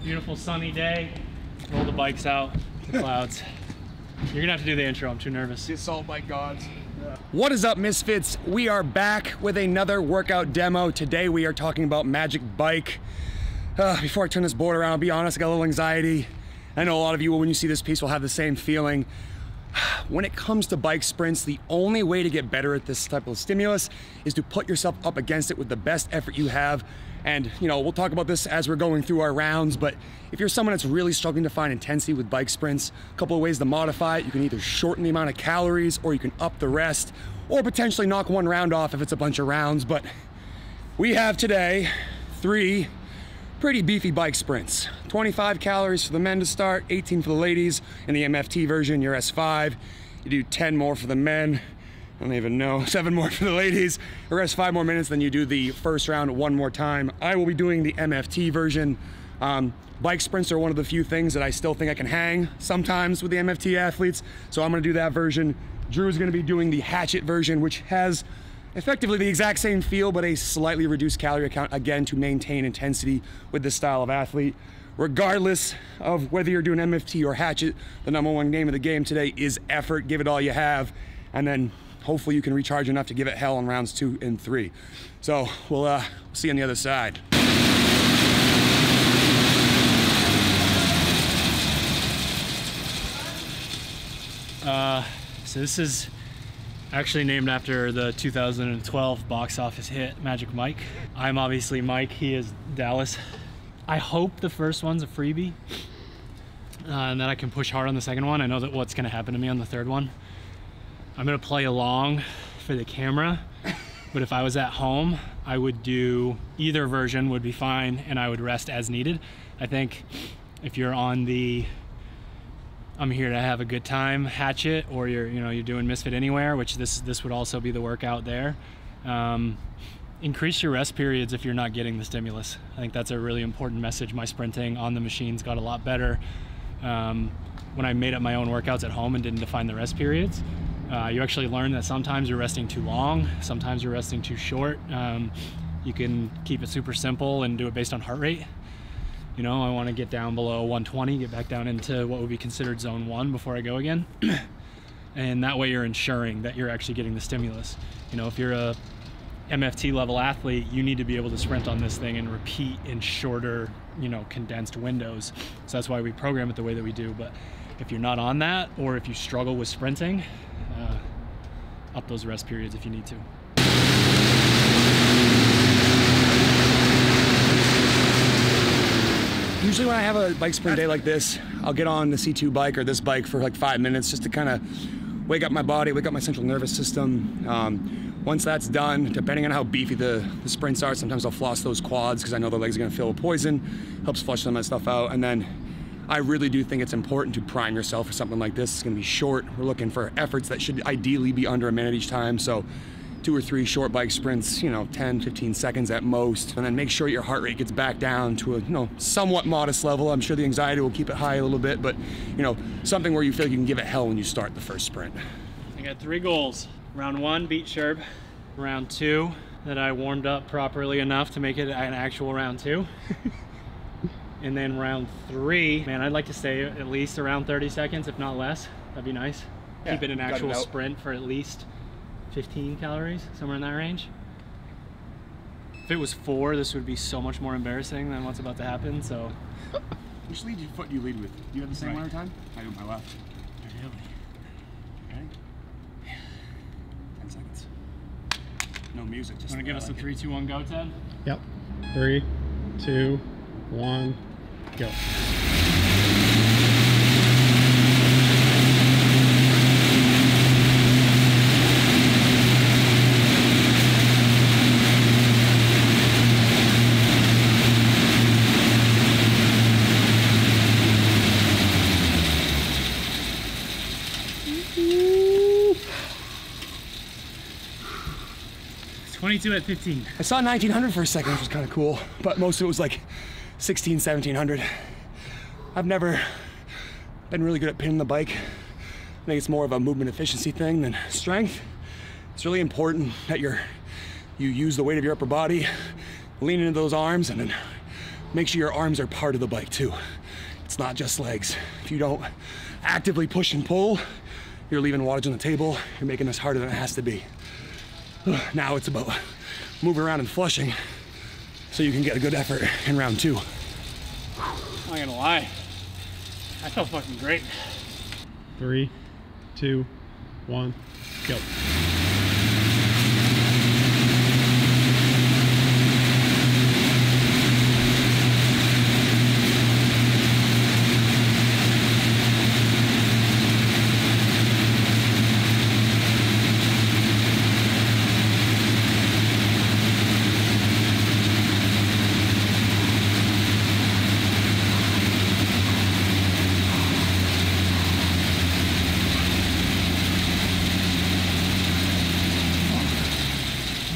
Beautiful sunny day. Roll the bikes out, the clouds. You're gonna have to do the intro, I'm too nervous. The assault bike gods. Yeah. What is up, Misfits? We are back with another workout demo. Today we are talking about Magic Bike. Before I turn this board around, I'll be honest, I got a little anxiety. I know a lot of you, when you see this piece, will have the same feeling. When it comes to bike sprints, the only way to get better at this type of stimulus is to put yourself up against it with the best effort you have. And, you know, we'll talk about this as we're going through our rounds, but if you're someone that's really struggling to find intensity with bike sprints, a couple of ways to modify it. You can either shorten the amount of calories, or you can up the rest, or potentially knock one round off if it's a bunch of rounds. But we have today 3 pretty beefy bike sprints. 25 calories for the men to start, 18 for the ladies. In the MFT version, your S5. You do 10 more for the men. I don't even know, 7 more for the ladies. The rest 5 more minutes, then you do the first round 1 more time. I will be doing the MFT version. Bike sprints are one of the few things that I still think I can hang sometimes with the MFT athletes, so I'm gonna do that version. Drew's gonna be doing the hatchet version, which has effectively the exact same feel, but a slightly reduced calorie count, again, to maintain intensity with this style of athlete. Regardless of whether you're doing MFT or hatchet, the #1 name of the game today is effort. Give it all you have, and then hopefully you can recharge enough to give it hell in rounds 2 and 3. So we'll see you on the other side. So this is actually named after the 2012 box office hit, Magic Mike. I'm obviously Mike, he is Dallas. I hope the first one's a freebie, and that I can push hard on the second one. I know that what's gonna happen to me on the third one. I'm gonna play along for the camera, but if I was at home, I would do either version would be fine, and I would rest as needed. I think if you're on the I'm here to have a good time hatchet, or you're doing Misfit Anywhere, which this would also be the workout there. Increase your rest periods if you're not getting the stimulus. I think that's a really important message. My sprinting on the machines got a lot better when I made up my own workouts at home and didn't define the rest periods. You actually learn that sometimes you're resting too long, sometimes you're resting too short. You can keep it super simple and do it based on heart rate. You know, I want to get down below 120, get back down into what would be considered zone 1 before I go again. And that way you're ensuring that you're actually getting the stimulus. You know, if you're a MFT level athlete, you need to be able to sprint on this thing and repeat in shorter, condensed windows. So that's why we program it the way that we do. But if you're not on that, or if you struggle with sprinting, up those rest periods if you need to. Usually when I have a bike sprint day like this, I'll get on the C2 bike or this bike for like 5 minutes just to kind of wake up my body, wake up my central nervous system. Once that's done, depending on how beefy the sprints are, sometimes I'll floss those quads because I know the legs are going to fill with poison. Helps flush some of that stuff out. And then I really do think it's important to prime yourself for something like this. It's going to be short. We're looking for efforts that should ideally be under a minute each time. So 2 or 3 short bike sprints, 10, 15 seconds at most, and then make sure your heart rate gets back down to a, somewhat modest level. I'm sure the anxiety will keep it high a little bit, but, something where you feel like you can give it hell when you start the first sprint. I got 3 goals. Round 1, beat Sherb. Round 2, that I warmed up properly enough to make it an actual round 2. And then round 3, man, I'd like to stay at least around 30 seconds, if not less. That'd be nice. Yeah, keep it an actual sprint for at least 15 calories, somewhere in that range. If it was 4, this would be so much more embarrassing than what's about to happen, so. Which foot do you lead with? Do you have the same one every time? I do my left. Really? Okay. Yeah. 10 seconds. No music, just. Want to give us a 3, 2, 1, go, Ted? Yep. 3, 2, 1, go. $22 at 15. I saw 1900 for a second, which was kind of cool, but most of it was like 16, 1700. I've never been really good at pinning the bike. I think it's more of a movement efficiency thing than strength. It's really important that you use the weight of your upper body, lean into those arms, and then make sure your arms are part of the bike too. It's not just legs. If you don't actively push and pull, you're leaving wattage on the table. You're making this harder than it has to be. Now it's about moving around and flushing so you can get a good effort in round 2. I'm not gonna lie, I felt fucking great. 3, 2, 1, go.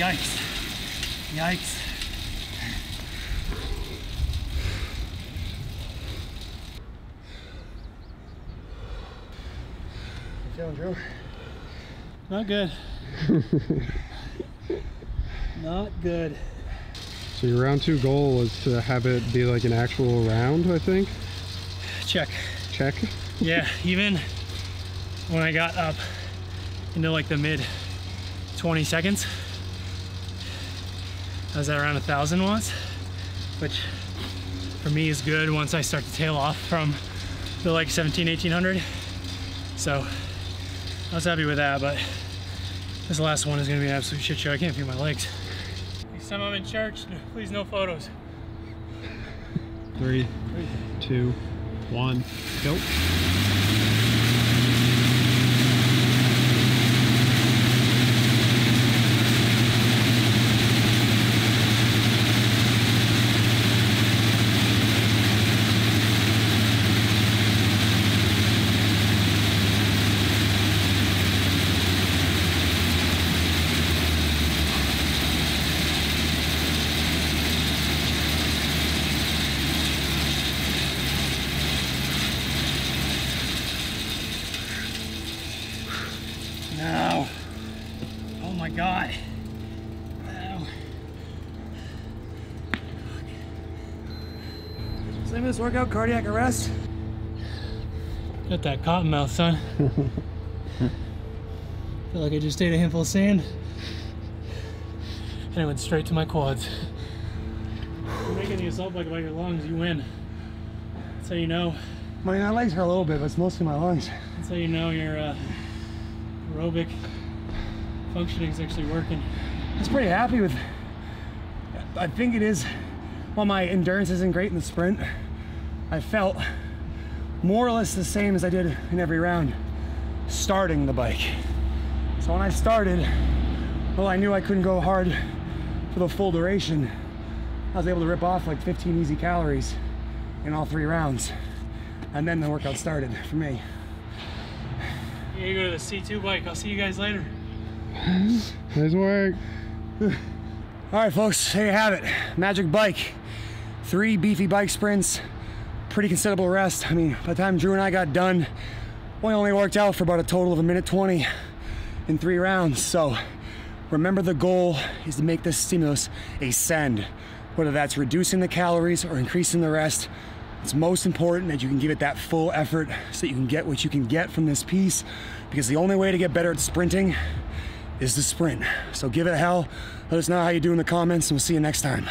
Yikes. Yikes. You feeling, Drew? Not good. Not good. So your round 2 goal was to have it be like an actual round, I think? Check. Check? Yeah, even when I got up into like the mid 20 seconds, I was at around 1,000 watts, which for me is good once I start to tail off from the like 1800. So I was happy with that, but this last one is gonna be an absolute shit show. I can't feel my legs. Next time I'm in church, please no photos. 3, 2, 1, go. No. Oh my God. No. Same as this workout, cardiac arrest. Got that cotton mouth, son. Feel like I just ate a handful of sand and it went straight to my quads. You're making the assault bike about your lungs, you win. That's how you know. My legs hurt a little bit, but it's mostly my lungs. That's how you know your aerobic functioning is actually working. I was pretty happy with, I think it is, while my endurance isn't great in the sprint, I felt more or less the same as I did in every round starting the bike. So when I started, well, I knew I couldn't go hard for the full duration. I was able to rip off like 15 easy calories in all 3 rounds. And then the workout started for me. You go to the C2 bike. I'll see you guys later. Nice work. All right, folks, there you have it. Magic bike. 3 beefy bike sprints. Pretty considerable rest. I mean, by the time Drew and I got done, we only worked out for about a total of 1:20 in 3 rounds. So remember, the goal is to make this stimulus ascend. Whether that's reducing the calories or increasing the rest, it's most important that you can give it that full effort so that you can get what you can get from this piece, because the only way to get better at sprinting is to sprint. So give it hell. Let us know how you do in the comments, and we'll see you next time.